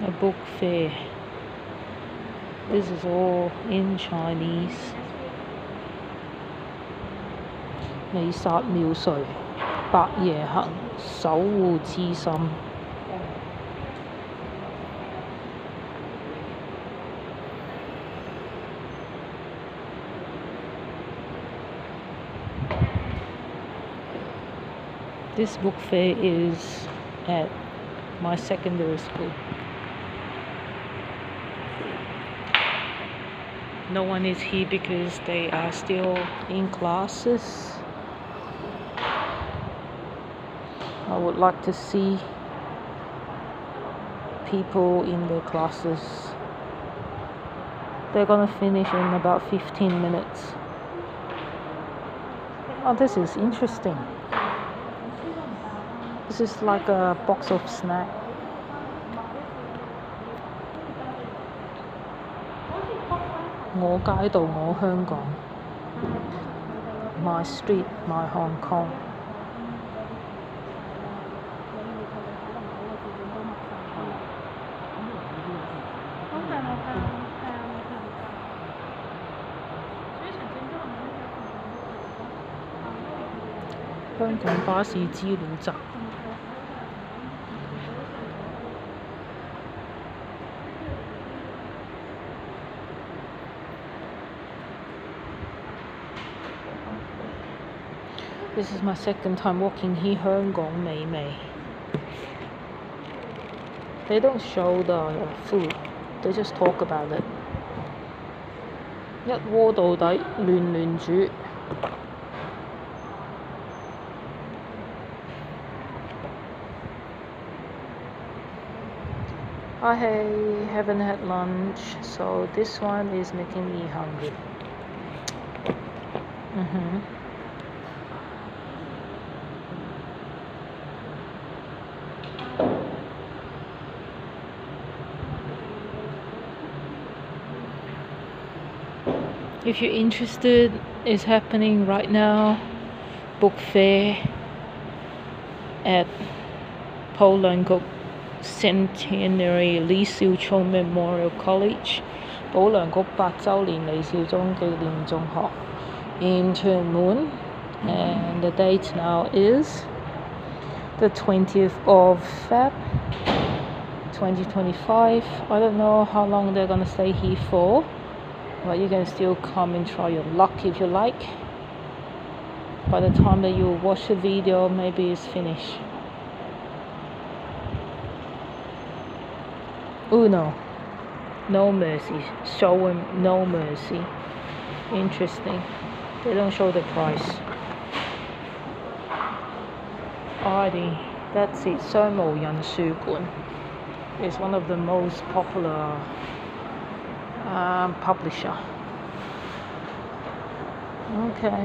A book fair. This is all in Chinese. 彌撒妙垂，白夜行，守護之心。This book fair is at my secondary school. No one is here because they are still in classes. I would like to see people in their classes. They're gonna finish in about 15 minutes. Oh, this is interesting. This is like a box of snack. My street, my Hong Kong. Hong Kong 巴士之路站。This is my second time walking here, 香港美味。They don't show the food, they just talk about it. 一鍋到底，亂亂煮。I haven't had lunch, so this one is making me hungry. If you're interested, it's happening right now. Book fair at 普良局 Centenary 李兆聰 Memorial College 保良局8週年李兆聰紀念中學 in Tuen Mun, and the date now is the 20th of Feb 2025. I don't know how long they're gonna stay here for, but you can still come and try your luck if you like. By the time that you watch the video, maybe it's finished. Uno, no mercy, showing no mercy. Interesting. They don't show the price. Alrighty, that's it. 商務印書館 is one of the most popular publisher. Okay.